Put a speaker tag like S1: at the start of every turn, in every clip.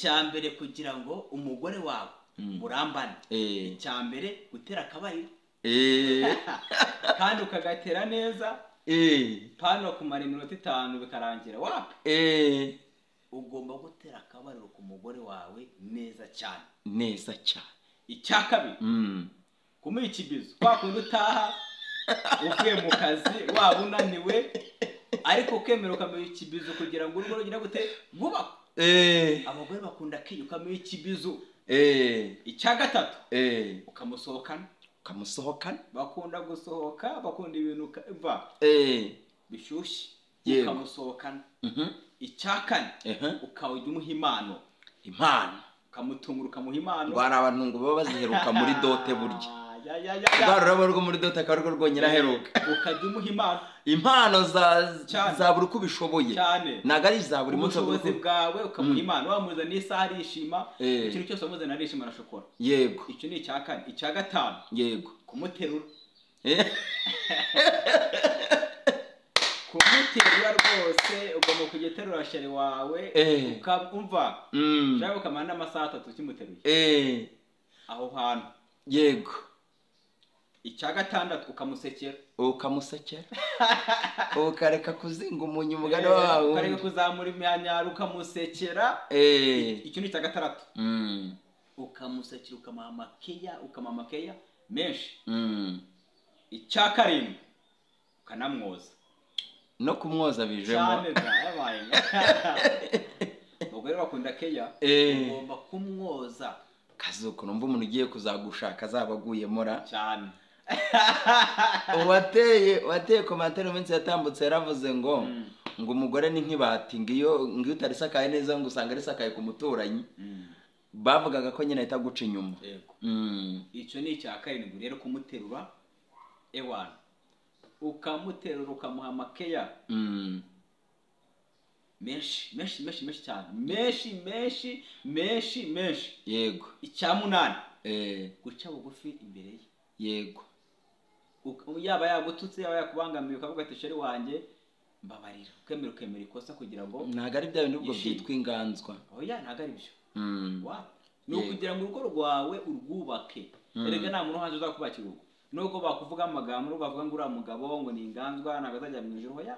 S1: icyambere kugira ngo umugore wawe murambane icyambere gutera akabariro kandi ukagatera neza pano kumara iminota 5 bikarangira wapi ugomba gutera akabariro ku mugore wawe neza cyane icyakabiri kumuha ikibizo kwakundi utaha uvuye mu kazi waba unaniwe ariko ukemera ukamuha ikibizo kugira ngo urugo rugira gute vuba abagore bakunda kwiyuka mu ikibizo icyagatatu ukamusohokana bakunda gusohoka bakunda ibintu va bishyushye ukamusohokana icyakane ukawujya umuha impano ukamutungura ukamuha impano
S2: bari abantu ngo baba baziheruka muri dote burya barurabo rwo muri dote akarwo rwonyira heruka
S1: ukajya umuha
S2: impano za buri kubishoboye nagari za buri munsi
S1: ubushobozi bwawe ukamuha impano wamuza n'isaha arishima ikintu cyose wamuza narishima na shokora
S2: yego
S1: icyo ni icyakane icyagatanu
S2: yego
S1: kumuterura kumuterura rwose ugomba kugiterura sheri wawe ukamva cyangwa ukamara n'amasaha 3 ukimuteruye aho hantu
S2: yego
S1: icyagatandatu ukamusekera
S2: ukareka kuzinga umunyu umugani wawe
S1: ukareka kuzamura imyanyaro ukamusekera icyo ni icyagatandatu ukamusekera ukamaha makeya menshi icyakarindwi ukanamwoza
S2: no kumwoza bijemo
S1: cyane yabaye ubwo rero bakunda keya ugomba kumwoza
S2: kazuko numva umuntu ugiye kuzagushaka azabaguye mora
S1: cyane
S2: wateye komantere mu minsi yatambutse yaravuze ngo umugore ni nk'ibati ngiyo utarisakaye neza ngo usanga risakaye ku muturanyi bavugaga ko nyine ahita guca inyuma
S1: icyo ni icyakarindwi rero kumuterura ewana ukamuterura ukamuha makeya menshi cyane menshi
S2: yego
S1: icyamunani guca bugufi imbere ye
S2: yego
S1: yaba yagututse yaba yakubangamiye ukavuga ati sheri wanjye mbabarira ukemera ikosa kugira ngo
S2: ntago ari bya bintu ubwo byitwa inganzwa
S1: oya ntago ari byo ni ukugira ngo urugo rwawe urwubake erega nta muntu hanze uzakubakira urugo nubwo bakuvuga amagambo nubwo bavuga ngo uriya mugabo ngo ni inganzwa ntago azajya mu ijuru hoya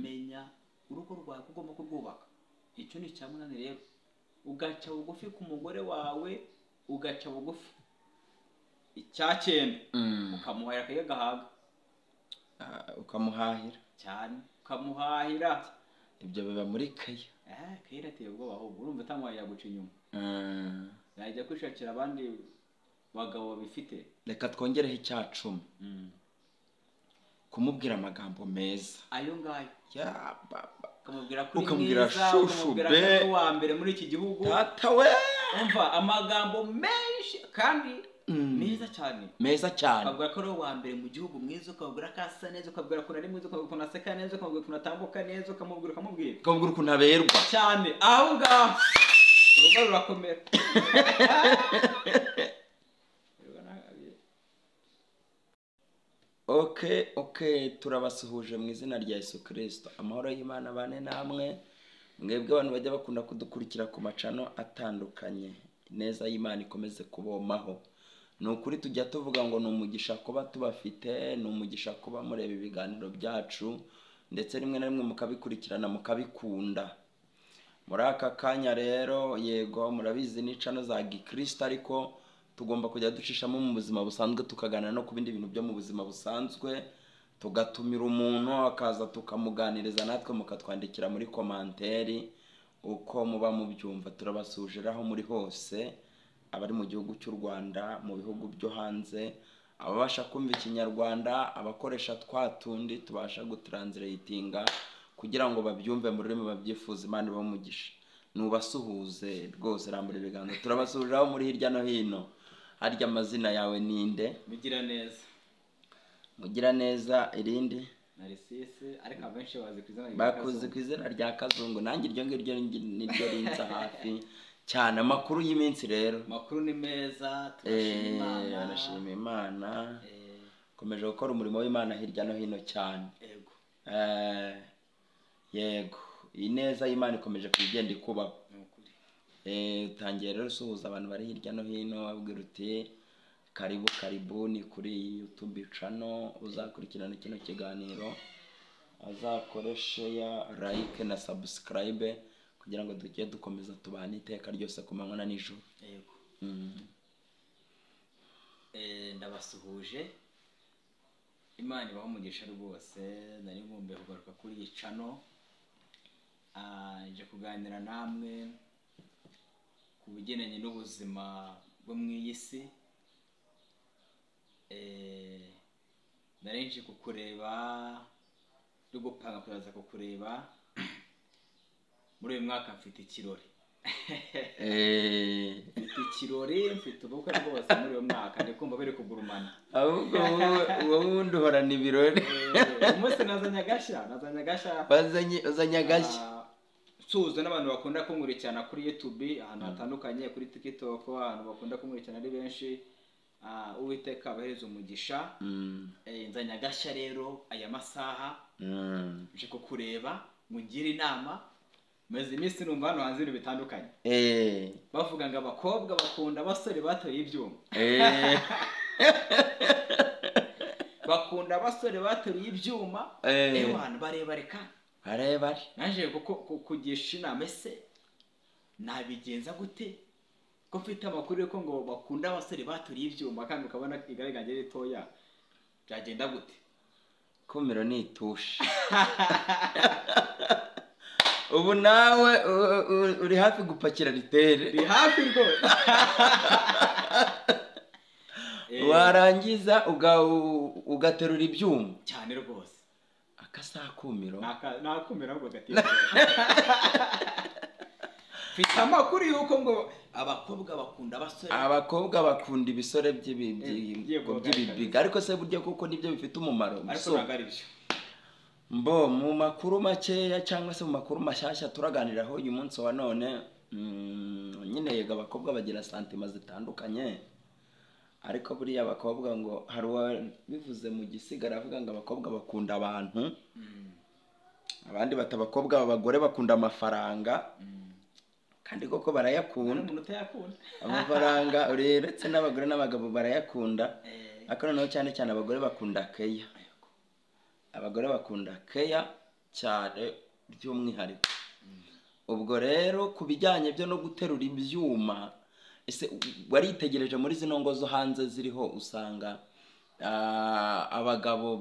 S1: menya urugo rwawe ugomba kurwubaka icyo ni icyamunani rero ugaca bugufi ku mugore wawe ugaca bugufi icyacyenda ukamuhahira akaye gahaga
S2: ukamuhahira
S1: cyane ukamuhahira
S2: ibyo biba muri kaye
S1: ateye ubwoba ahubwo urumva utamuhaye yaguca inyuma yajya kwishakira abandi bagabo babifite
S2: reka twongereho icyacumi kumubwira amagambo meza
S1: ayo ngayo ukamubwira kuri
S2: ukamubwira
S1: mwiza ukamubwira ko wa mbere muri iki gihugu
S2: tatawe
S1: umva amagambo menshi kandi meza cyane ukabwira ko ari wa mbere mu gihugu mwiza ukabwira ko asa neza ukabwira ko ari mwiza ukabwira ko aseka neza ukabwira ko atambuka neza ukamubwira
S2: ukuntu aberwa
S1: cyane aho ngaho urugo rurakomera
S2: Okay, turabasuhuje mu izina rya Yesu Kristo. Amahoro y'Imana bane namwe. Mwebwe abantu bajya bakunda kudukurikira ku macano atandukanye. Neza y'Imana ikomeze kubomaho. Nukuri tujya tuvuga ngo numugisha kuba tubafite, numugisha kuba mureba ibiganiro byacu ndetse rimwe na rimwe mukabikurikirana mukabikunda. Muri aka kanya rero yego murabizi ni cano za Gikristo ariko tugomba kujya ducishamo mu buzima busanzwe tukaganira no ku bindi bintu byo mu buzima busanzwe tugatumira umuntu akaza tukamuganiriza natwe mukatwandikira muri komanteri uko muba mubyumva. Turabasujiraho muri hose abari mu gihugu cy'u Rwanda mu bihugu byo hanze ababasha kumva ikinyarwanda abakoresha twatundi tubasha gutranslatinga kugira ngo babyumve mu rurimi babyifuza. Imana ibamugisha nubasuhuze rwose rambura ibiganza. Turabasujiraho muri hirya no hino. Harya amazina yawe ninde? Mugira neza irindi
S1: Narisisi ariko abenshi
S2: bakuzi ku izina rya Kazungu. Nanjye iryo ngiryo niryo rinza hafi cyane. Amakuru y'iminsi rero
S1: makuru ni meza
S2: turashima Imana komeje gukora umurimo w'Imana hirya no hino cyane. Yego ineza y'Imana ikomeje kugenda ikubaho. utangiye rero usuhuza abantu bari hirya no hino wabwira uti karibuni kuri YouTube channel, uzakurikirana kino kiganiro azakore share, like na subscribe kugira ngo tujye dukomeza tubane iteka ryose ku manywa na nijoro.
S1: Yego. Ndabasuhuje, Imana ibaho umugisha rwose. Nari ngombe kugaruka kuri iyi channel nje kuganira namwe ku bigendanye n'ubuzima bwo mu iyi si. Nari nje kukureba no gupanga kuzaza kukureba muri uyu mwaka. Mfite ikirori mfite ikirori, mfite ubukwe rwose muri uyu mwaka. Ndi kumva biri kugurumana,
S2: ahubwo wowe nduhorana ibirori.
S1: umunsi nazanye agashya
S2: uzanye agashya.
S1: Suhuza n'abantu bakunda kunkurikirana kuri YouTube ahantu hatandukanye, kuri TikTok ahantu bakunda kunkurikirana ari benshi. Uwiteka abahereza umugisha. Nzanye agashya rero aya masaha nje kukureba ngo ngire inama. Maze iminsi numva hano hanze ibintu bitandukanye bavuga ngo abakobwa bakunda abasore batoye ibyuma. Bakunda abasore batoye ibyuma. Abantu barebare kandi
S2: barebare.
S1: naje kugisha inama, ese nabigenza gute ko mfite amakuru yuko ngo bakunda abasore batoye ibyuma kandi ukabona igare ganjye ritoya, byagenda gute?
S2: Kumiro ni itushe. Ubu nawe uri hafi gupakira ritere.
S1: Uri hafi rwose.
S2: Warangiza ugaterura ibyuma
S1: cyane rwose.
S2: Akasakumiro
S1: nakumira ngo gatira. Mfite amakuru yuko ngo abakobwa bakunda abasore.
S2: Abakobwa bakunda ibisore by'ibibiga, ariko se buryo kuko nibyo bifite umumaro.
S1: Ariko nagari byo.
S2: Mbo mu makuru makeya cyangwa se mu makuru mashyashya turaganiraho uyu munsi wa none, nyine yega abakobwa bagira santima zitandukanye, ariko buriya abakobwa ngo hari bivuze mu gisigara avuga ngo abakobwa bakunda abantu, abandi bata abakobwa abagore bakunda amafaranga, kandi koko barayakunda. Amafaranga uretse n'abagore n'abagabo barayakunda, ariko noneho cyane cyane abagore bakunda keya. Abagore bakunda keya cyane by'umwihariko. Ubwo rero ku bijyanye byo no guterura ibyuma, ese waritegereje muri zino ngo zo hanze ziriho usanga abagabo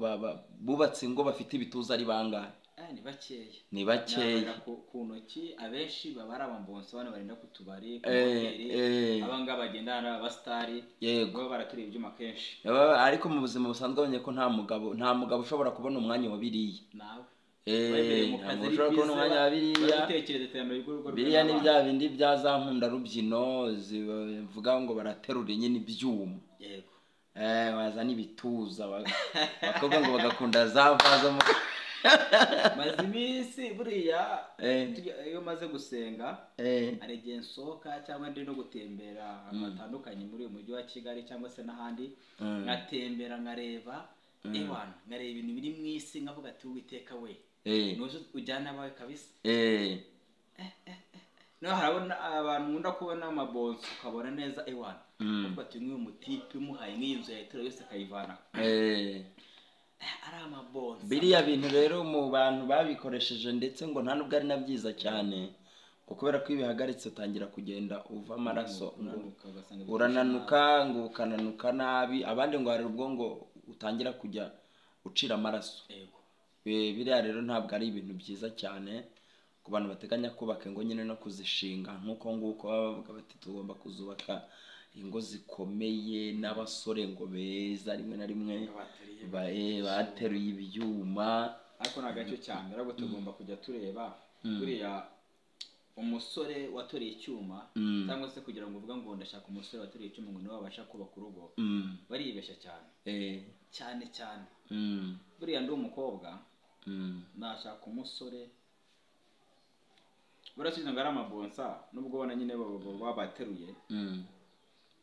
S2: bubatse ingo bafite ibituza ari bangahe? Ni bakeya
S1: ku ntoki. Abenshi baba ari abambonso, bana barinda ku tubari, ku hoteli, abangaba bagendana n'abastari. Yego, baraturiye ibyuma kenshi.
S2: Ariko mu buzima busanzwe abonye ko nta mugabo ushobora kubona umwanya wa biriya.
S1: Nawe
S2: ushobora kubona umwanya wa biriya ni bya bindi bya za nkunda rubyino zivuga ngo baraterura nyine ibyuma.
S1: Yego.
S2: Wazana ibituza bakobwa ngo bagakunda za vazo.
S1: Maze iminsi buriya iyo maze gusenga hari igihe nsohoka cyangwa ndi no gutembera ahantu hatandukanye muri uyu mujyi wa Kigali cyangwa se n'ahandi, ngatembera nkareba nkareba ibintu biri mu isi, nkavuga ati Uwiteka we nuzo ujyana abawe kabisa. No harabona abantu nkunda kubona amabonso ukabona neza uvuga ati nk'uyu mutipe umuhaye nk'iyi nzu yahitira yose akayivana. Ari amabonso.
S2: Biriya bintu rero mu bantu babikoresheje ndetse ngo nta nubwo ari na byiza cyane, kubera ko ibihagaritse utangira kugenda uva amaraso, urananuka ngo ukananuka nabi, abandi ngo hari ubwo ngo utangira kujya ucira amaraso. Biriya rero ntabwo ari ibintu byiza cyane ku bantu bateganya kubaka ingo nyine no kuzishinga nk'uko nguko bavuga bati tugomba kuzubaka ingo zikomeye n'abasore ngo beza rimwe na rimwe bateruye ibyuma.
S1: Ariko nagacyo cyane rero tugomba kujya tureba buriya umusore watoriye icyuma, cyangwa se kugira ngo uvuga ngo ndashaka umusore watoriye icyuma ngo niwe wabasha kubaka urugo, baribeshya cyane cyane. Buriya ndi umukobwa nashaka umusore burasubiza ngo ari amabonsa, nubwo ubona nyine babateruye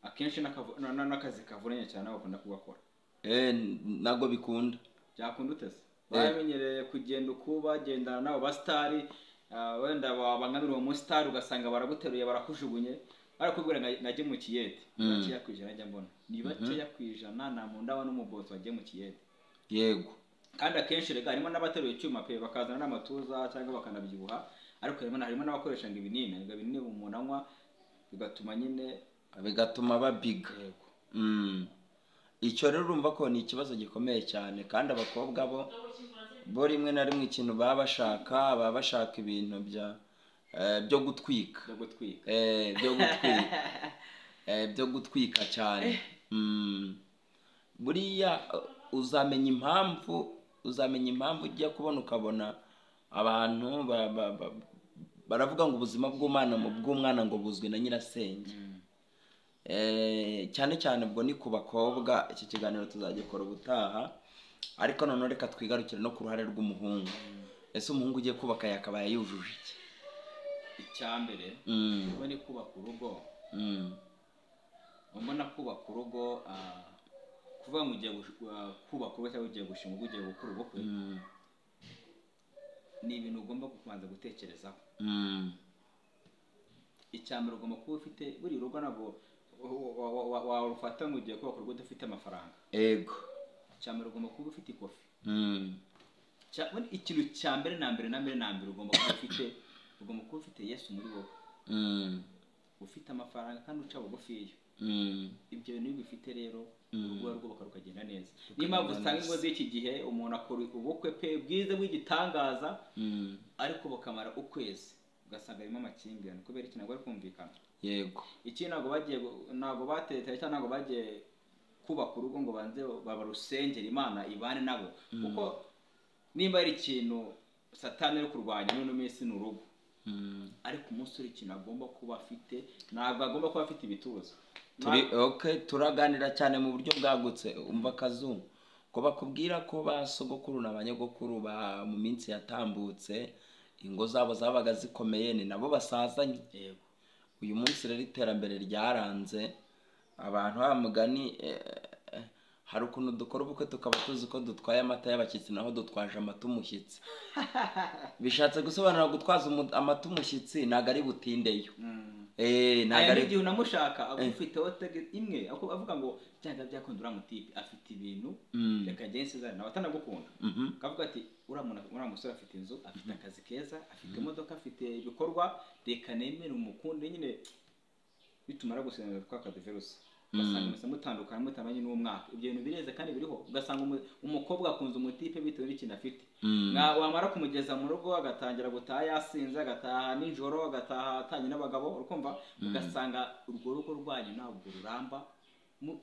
S1: akenshi n'akazi kavunanye cyane bakunda kugakora.
S2: Ntabwo bikunda.
S1: Byakunda utese bamenyereye kugenda uko bagendana nabo basitari, wenda wabangamira uwo musitari ugasanga baraguteruye barakujugunye barakubwira ngajye mu kiyede bakeya kwijana njya mbona ni bakeya kwijana nta muntu ndabona n'umubosi wagiye mu kiyede
S2: yego
S1: kandi akenshi rega harimo n'abateruye icyuma pe bakazana n'amatuza cyangwa bakanabyibuha ariko harimo n'abakoresha ngo ibinini umuntu anywa
S2: bigatuma babiga. Icyo rero urumva ko ni ikibazo gikomeye cyane, kandi abakobwa bo rimwe na rimwe ikintu baba bashaka ibintu byo gutwika byo gutwika cyane. Buriya uzamenya impamvu ujya kubona ukabona abantu baravuga ngo ubuzima bw'umwana ngo buzwi na nyirasenge. Cyane cyane ubwo ni ku bakobwa. Iki kiganiro tuzagikora ubutaha, ariko none reka twigarukire no ku ruhare rw'umuhungu. Ese umuhungu ugiye kubaka yakabaye yujuje iki?
S1: Icyambere ubone kubaka urugo, mbona kubaka urugo kuvuga ngo ugiye kubaka urugo cyangwa ugiye gushinga urugo, ugiye gukora ubukwe, ni ibintu ugomba kubanza gutekerezaho. Icyambere ugomba kuba ufite buri rugo nabwo warufata ngo ugiye kubaka urugo udafite amafaranga.
S2: Yego.
S1: Icyambere ugomba kuba ufite ikofi. Ikintu cya mbere na mbere ugomba kuba ufite Yesu muri wowe. Ufite amafaranga kandi uca bugufiya. Ibyo bintu bifite rero urugo rwubaka rukagenda neza. Niyo mpamvu usanga ingo z'iki gihe umuntu akora ubukwe pe bwiza bw'igitangaza, ariko bukamara ukwezi ugasanga harimo amakimbirane kubera iki ntabwo ari kumvikana.
S2: Yego.
S1: Iki ntabwo batetera cyangwa ntabwo bagiye kubaka urugo ngo banze babarusengera Imana ibane nabo, kuko nimba ari ikintu Satani ari kurwanya none minsi ni urugo. Ariko umusore ikintu agomba kuba afite, ntabwo agomba kuba afite ibituza. Turaganira cyane mu buryo bwagutse. Umva Kazungu ko bakubwira ko ba sogokuru na banyogokuru mu minsi yatambutse ingo zabo zabaga zikomeye, ni nabo basazanye. Yego.
S2: Uyu munsi rero iterambere ryaranze abantu mugani, hari ukuntu dukora ubukwe tukaba tuzi ko dutwaye amata y'abashyitsi naho dutwaje amata umushyitsi. Bishatse gusobanura gutwaza amata umushyitsi ntabwo ari butindeyo.
S1: Ntabwo ari igihe unamushaka agufiteho tege imwe avuga ngo cyangwa byakunda uramutipe afite ibintu reka gensi zari nawe atanagukunda. Kavuga ati uriya musore afite inzu, afite akazi keza, afite imodoka, afite ibikorwa, reka nemere umukunde nyine bitumara gusenga kwa kadeverusi. Ugasanga musa mutandukana mutamanye n'umwaka. Ibyo bintu bireze kandi biriho. Ugasanga umukobwa akunze umutipe bitewe n'ikintu afite. Wamara kumugeza mu rugo agatangira gutaha yasinze, agataha nijoro, agataha atanye n'abagabo, urukumva ugasanga urwo rugo rwanyu ntabwo ruramba.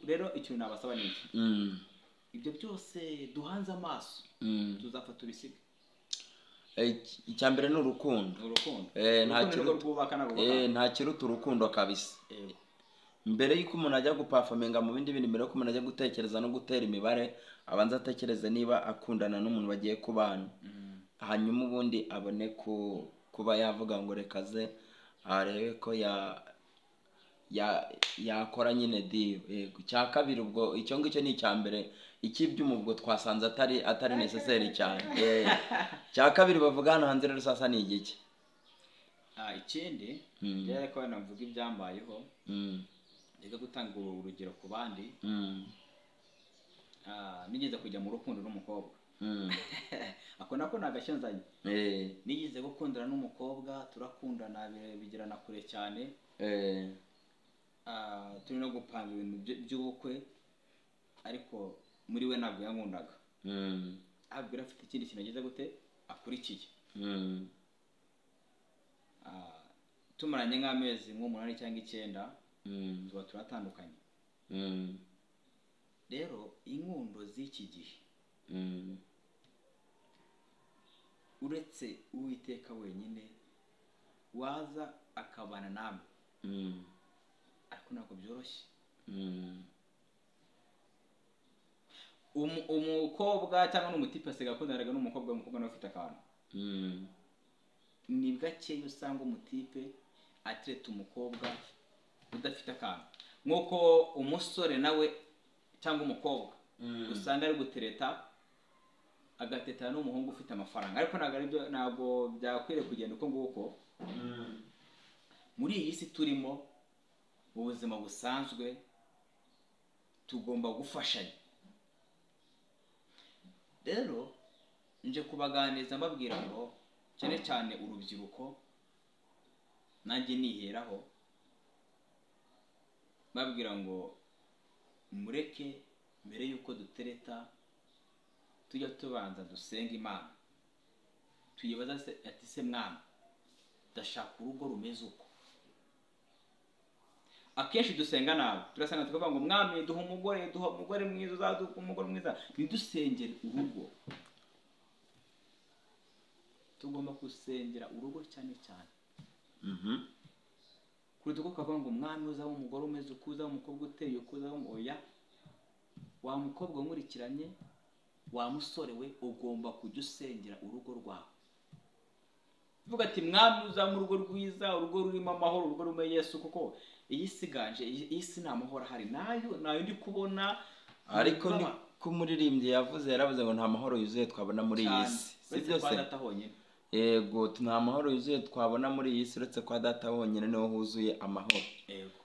S1: Rero ikintu nabasaba ni iki? Ibyo byose duhanze amaso tuzapfa tubisiga.
S2: Icyambere ni urukundo. Nta kiruta urukundo kabisa. Mbere y'uko umuntu ajya gupafaminga mu bindi bintu, mbere y'uko umuntu ajya gutekereza no gutera imibare, abanza atekereze niba akundana n'umuntu bagiye kubana. Hanyuma ubundi abone kuba yavuga ngo rekaze arebe ko yakora nyine deal. Yego. Cya kabiri ubwo icyo ngicyo ni icyambere. Icy'ibyuma ubwo twasanze atari necessary cyane. Cya kabiri bavuga hano hanze rero sasa ni igiki?
S1: Ikindi rero ko navuga ibyambayeho, ndetse gutanga urugero ku bandi. Nigeze kujya mu rukundo n'umukobwa. Ako nako nagashyanzanye. Nigeze gukundana n'umukobwa, turakundana bigirana kure cyane. Turi no gupanga ibintu by'ubukwe, ariko muri we ntabwo yankundaga. Abwira afite ikindi kintu ageze gute akurikiye. Tumaranye nk'amezi nk'umunani cyangwa 9, tuba turatandukanye. Rero inkundo z'iki gihe, uretse Uwiteka wenyine waza akabana namwe, ariko ntabwo byoroshye. Umukobwa cyangwa n'umutipe asiga akundanaga n'umukobwa, umukobwa nawe ufite akantu. Ni gake usanga umutipe atreta umukobwa udafite akantu, nk'uko umusore nawe cyangwa umukobwa usanga ari gutereta agatetana n'umuhungu ufite amafaranga, ariko ntabwo byakwiriye kugenda uko nguko. Muri iyi si turimo mu buzima busanzwe tugomba gufashanya. Rero nje kubaganiriza mbabwira ngo cyane cyane urubyiruko, nanjye niheraho babwira ngo mureke mbere yuko dutereta tujya tubanza dusenga Imana, tuyibaza ati se Mwana, ndashaka urugo rumeze uko. Akenshi dusenga nabi, turasanga tukavuga ngo Mwami duha umugore mwiza, uzaduha umugore mwiza. Ntidusengere urugo, tugomba gusengera urugo cyane cyane. Kuruta uko ukavuga ngo Mwami uzaba umugore umeze uko, uzaba umukobwa uteye uko, uzaba oya. Wa mukobwa nkurikiranye, wa musore we, ugomba kujya usengera urugo rwawe, uvuga ati Mwami uzaba mu rugo rwiza, urugo rurimo amahoro, urugo rurimo Yesu, kuko iyi siganje, iyi si nta mahoro ahari, nayo ndi kubona.
S2: Ariko ni ko umuririmbyi yaravuze ngo nta mahoro yuzuye twabona muri iyi si, si byose. Yego, nta mahoro yuzuye twabona muri iyi si uretse kwa Data honyine niho huzuye amahoro.
S1: Yego,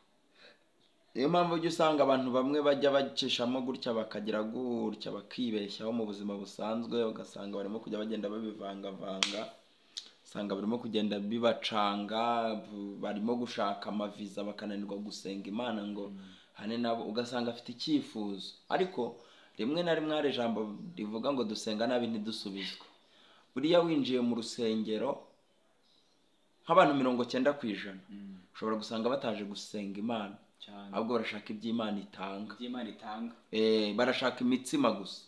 S2: niyo mpamvu ujya usanga abantu bamwe bajya bacishamo gutya bakagira gutya bakibeshyaho mu buzima busanzwe, ugasanga barimo kujya bagenda babivangavanga, usanga barimo kugenda bibacanga, barimo gushaka amaviza bakananirwa gusenga Imana ngo hane nabo, ugasanga afite icyifuzo. Ariko rimwe na rimwe hari ijambo rivuga ngo dusenga nabi ntidusubizwe. Buriya winjiye mu rusengero nk'abantu 90% ushobora gusanga bataje gusenga Imana, ahubwo barashaka iby'Imana itanga. Barashaka imitsima gusa.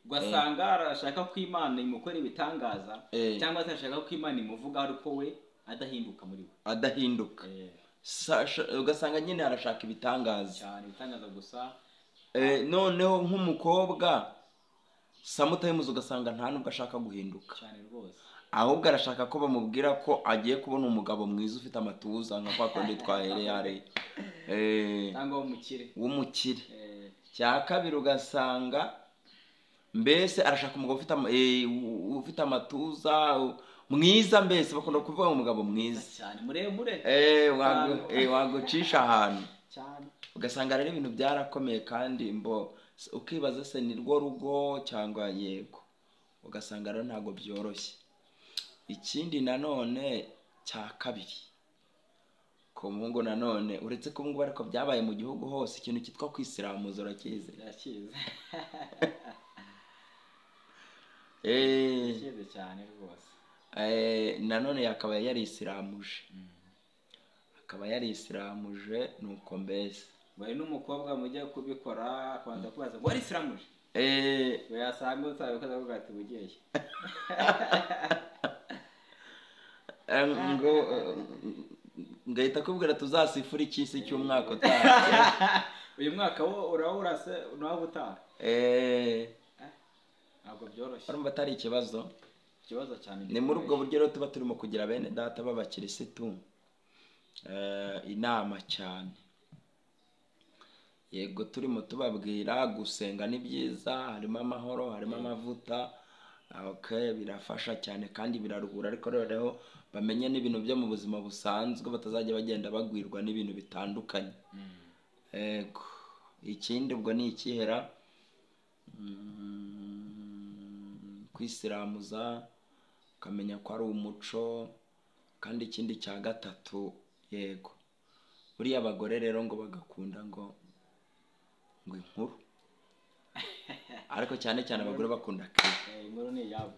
S1: Ugasanga arashaka ko Imana imukora ibitangaza, cyangwa se arashaka ko Imana imuvuga ariko we adahinduka muri we.
S2: Adahinduka. Ugasanga nyine arashaka ibitangaza
S1: cyane, ibitangaza gusa.
S2: Noneho nk'umukobwa sometimes ugasanga nta nubwo ashaka guhinduka
S1: cyane rwose,
S2: ahubwo arashaka ko bamubwira ko agiye kubona umugabo mwiza ufite amatuza nka kwa kundi twahereye
S1: cyangwa
S2: w'umukire. Cya kabiri ugasanga mbese arashaka umugabo ufite amatuza mwiza, mbese bakunda kuvuga umugabo mwiza
S1: cyane, muremure,
S2: wagucisha ahantu cyane. Ugasanga rero ibintu byarakomeye, kandi ukibaza se ni rwo rugo cyangwa yego. Ugasanga rero ntabwo byoroshye. Ikindi nanone cya kabiri, ku muhungu nanone, uretse ko ubungubu ariko byabaye mu gihugu hose, ikintu cyitwa kwisiramuza urakizi?
S1: Yakize cyane rwose.
S2: Nanone yakaba yarisiramuje, nuko mbese
S1: bari n'umukobwa mujya kubikora akwanza kubaza ngo arisiramuje, we yasanga utabikoze avuga ati bugeye
S2: ngo ngahita kubwira tuzasifura icyisi cy'umwaka utaha.
S1: Uyu mwaka wo urawurase nawe utaha. Ntabwo byoroshye,
S2: urumva atari ikibazo
S1: cyane.
S2: Ni muri ubwo buryo rero tuba turimo kugira bene data b'abakirisitu inama cyane. Yego, turimo tubabwira gusenga ni byiza, harimo amahoro, harimo amavuta, birafasha cyane kandi biraruhura, ariko rero bamenye n'ibintu byo mu buzima busanzwe, batazajya bagenda bagwirwa n'ibintu bitandukanye. Yego, ikindi ubwo ni ikihera, kwisiramuza, ukamenya ko ari umuco. Kandi ikindi cya gatatu, yego, buriya abagore rero ngo bagakunda ngo inkuru, ariko cyane cyane abagore bakunda
S1: inkuru ni yabo.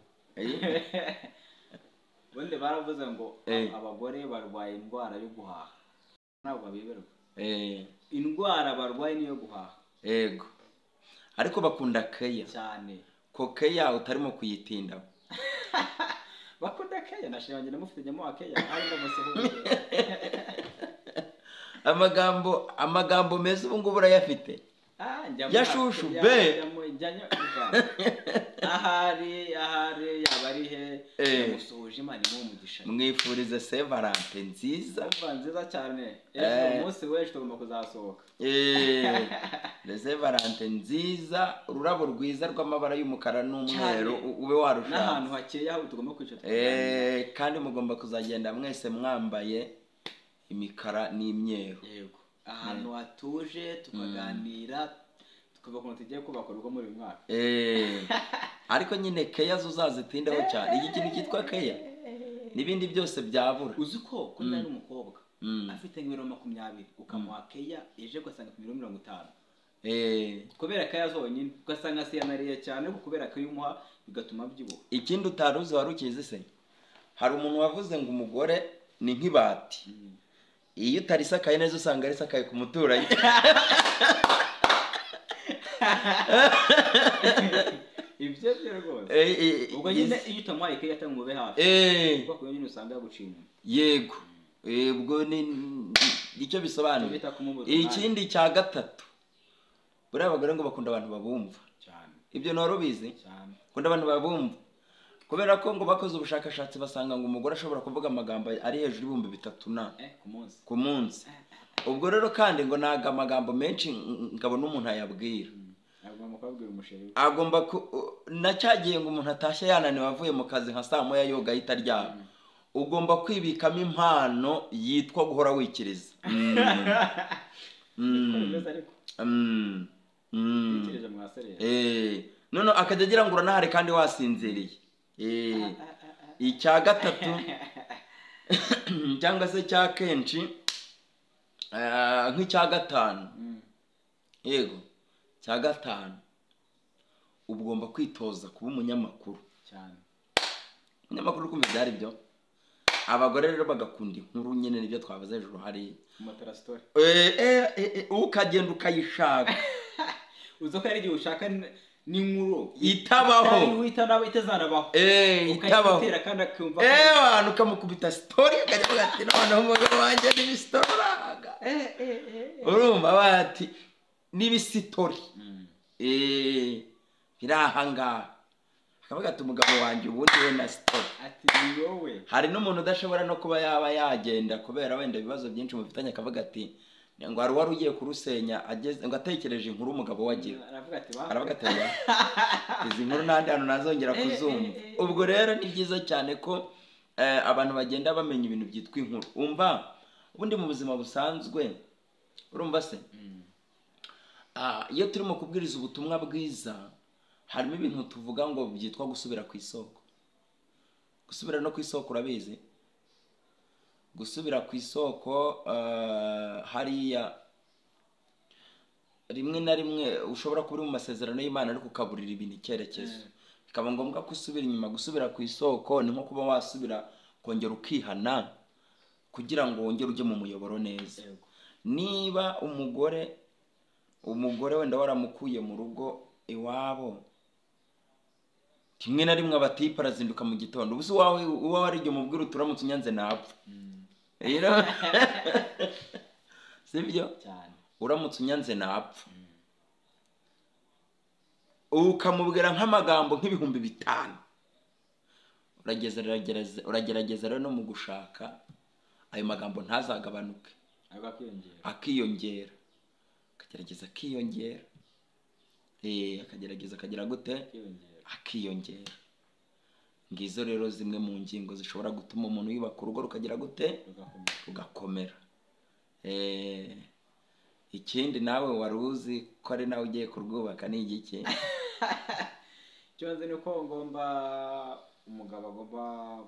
S1: Bonde baravuze ngo abagore barwaye indwara yo guhaha, ntabwo babiberwa. Indwara barwaye niyo guhaha.
S2: Yego, ariko bakunda keya
S1: cyane,
S2: ko keya utarimo kuyitindaho.
S1: Bakunda keya, nashinganye namufitemo akeya ari ndamuseho.
S2: Amagambo meza ubu ngubu urayafite. Yashushu be
S1: ahari yabarihe musohoje Imana imuhe umugisha.
S2: mwifurize Saint Valentin nziza.
S1: Nziza cyane. Umunsi w'ejo tugomba kuzasohoka.
S2: Saint Valentin nziza, ururabo rwiza rw'amabara y'umukara n'umweru ube warushatse.
S1: N'ahantu hakeye aho tugomba kwicara.
S2: Kandi mugomba kuzagenda mwese mwambaye imikara n'imyeru.
S1: Yego. Ahantu hatuje tukaganira tukava ku tugiye kubaka urugo muri uyu mwaka.
S2: Ariko nyine keya zo uzazitindeho cyane. Iki kintu cyitwa keya n'ibindi byose byabura.
S1: Uzi ko kumenya n'umukobwa afite nk'ibiro 20 ukamuha keya eje ugasanga ku 50. Kubera keya zonyine ugasanga se yanariye cyane kubera keya umuha bigatuma byibuha.
S2: Ikindi utaruzi warukize se, hari umuntu wavuze ngo umugore ni nk'ibati. Iyo utarisakaye neza usanga risakaye ku muturanyi.
S1: Ibyo rwose. Ubwo nyine iyo utamuhaye keya atamube hafi. Ubwo ko nyine usanga yaguciye.
S2: Yego. Ubwo ni icyo bisobanuye. Ikindi cya gatatu, buriya abagore ngo bakunda abantu babumva
S1: cyane.
S2: Ibyo narubizi
S1: cyane.
S2: Kunda abantu babumva. Kubera ko ngo bakoze ubushakashatsi basanga ngo umugore ashobora kuvuga amagambo ari hejuru y'ibihumbi 3 ku munsi. Ubwo rero kandi ngo naga amagambo menshi ngabona umuntu ayabwira.
S1: Agomba kubwira umusheri.
S2: Agomba nacyagiye ngo umuntu atashye yananiwe avuye mu kazi nka saa moya yoga itaryama. Ugomba kwibikamo impano yitwa guhora wikiriza.
S1: Wikiriza mwaserera.
S2: None akajya agira ngo uranahari kandi wasinziriye. Icya gatatu cyangwa se cya kenshi nk'icya gatanu. Yego, cya gatanu ugomba kwitoza kuba umunyamakuru
S1: cyane.
S2: Umunyamakuru kumva byari byo. Abagore rero bagakunda inkuru nyine nibyo twabaze hejuru hari
S1: Motera story.
S2: Ukagenda ukayishaka.
S1: Uzo ko ari igihe ushaka n'inkuru
S2: itabaho.
S1: Itazanabaho.
S2: Itabaho.
S1: Ukayitera kandi akumva.
S2: Abantu kamukubita story ukajya ati noneho umugabo wanjye ni storaga. Urumva bati n'ibisitori. Birahanga. Akavuga ati umugabo wanjye ubundi we na story.
S1: Ati ni wowe.
S2: Hari n'umuntu udashobora no kuba yaba yagenda kubera wenda ibibazo byinshi mufitanye akavuga ati ngo hari wari ugiye kurusenya ageze ngo atekereje inkuru umugabo wagira. Aravuga ati izi nkuru nandi hano nazongera kuzumva. Ubwo rero ni byiza cyane ko abantu bagenda bamenya ibintu byitwa inkuru. Umva ubundi mu buzima busanzwe urumva se iyo turimo kubwiriza ubutumwa bwiza harimo ibintu tuvuga ngo byitwa gusubira ku isoko. Gusubira no ku isoko urabizi? Gusubira ku isoko hariya rimwe na rimwe ushobora kuba uri mu masezerano y'Imana ariko ukaburira ibintu icyerekezo. Bikaba ngombwa gusubira inyuma. Gusubira ku isoko ni nko kuba wasubira kongera ukihana kugira ngo wongere ujye mu muyoboro neza. Niba umugore wenda waramukuye mu rugo iwabo kimwe na rimwe abatipa arazinduka mu gitondo. Ubuze wawe wari igihe umubwira uturamutse unyanze napfa. Sibyo?
S1: Cyane.
S2: Uramutse unyanze napfa. Ukamubwira nk'amagambo nk'ibihumbi 5. Uragerageza rero no mu gushaka ayo magambo ntazagabanuke. Akiyongera. Akagerageza akiyongera. Akagerageza akagira gute? Akiyongera. Ngizo rero zimwe mu ngingo zishobora gutuma umuntu yubaka urugo rukagira gute? Rugakomera. Ikindi nawe waruzi ko ari nawe ugiye kurwubaka ni igiki?
S1: Cyoze ni ko ngomba umugabo agomba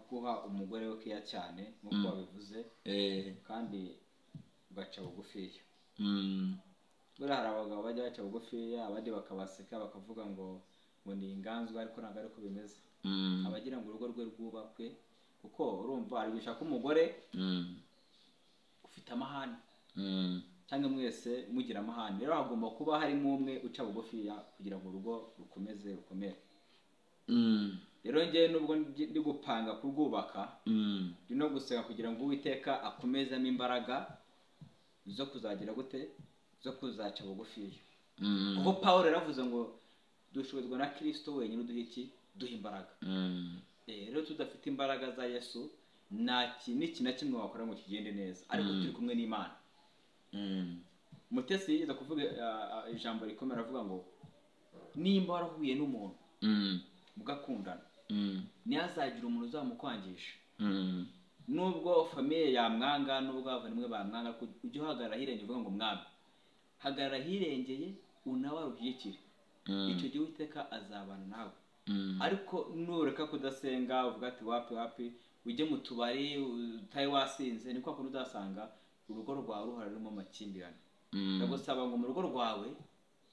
S1: guha umugore we kiya cyane nkuko babivuze. Kandi ugaca bugufiya. Buriya hari abagabo bajya baca bugufiya abandi bakabaseka bakavuga ngo ni inganzwa ariko ntabwo ariko bimeze. Abagira ngo urugo rwe rwubakwe kuko urumva ari gushaka umugore ufite amahane cyangwa mwese mugira amahane. Rero hagomba kuba harimo umwe uca bugufiya kugira ngo urugo rukomeze rukomere. Rero njye nubwo ndi gupanga kurwubaka ndi no guseka kugira ngo Uwiteka akomezemo imbaraga zo kuzagira gute? Zo kuzaca bugufiya. Kuko Pawulo yaravuze ngo dushobozwa na Kristo wenyine uduha iki? Duha imbaraga. rero tudafite imbaraga za Yesu nta kintu na kimwe wakora ngo kigende neza, ariko turi kumwe n'Imana. Mutesi yigeze kuvuga ijambo rikomera avuga ngo nimba warahuye n'umuntu mugakundana ntihazagira umuntu uzamukwangisha, nubwo famiye yamwanga, nubwo abavandimwe bamwanga, ujye uhagarara hirengeye uvuga ngo mwami hagarara hirengeye unabarushyigikire, icyo gihe Uwiteka azabana nawe. Ariko nureka kudasenga uvuga ati wapi ujye mu tubari utaye wasinze, ni kwa kundi uzasanga urugo rwawe ruhora rurimo amakimbirane. Ndagusaba ngo mu rugo rwawe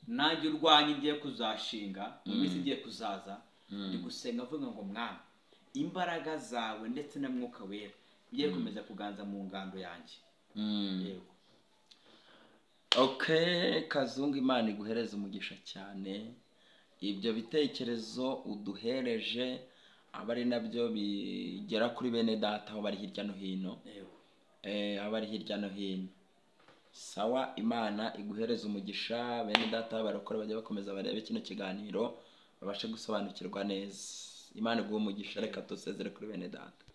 S1: nanjye urwanye ngiye kuzashinga mu minsi igiye kuzaza, ndi gusenga avuga ngo mwami imbaraga zawe ndetse na Mwuka Wera bigiye komeza kuganza mu ngando yanjye. Yego.
S2: Okay, Kazungu, Imana iguhereze umugisha cyane. Ibyo bitekerezo uduhereje aba ari nabyo bigera kuri bene data aho bari hirya no hino. Aho bari hirya no hino. Sawa, Imana iguhereze umugisha. Bene data barakora bajya bakomeza barebe kino kiganiro babashe gusobanukirwa neza. Imana iguhe umugisha. Reka tusezere kuri bene data.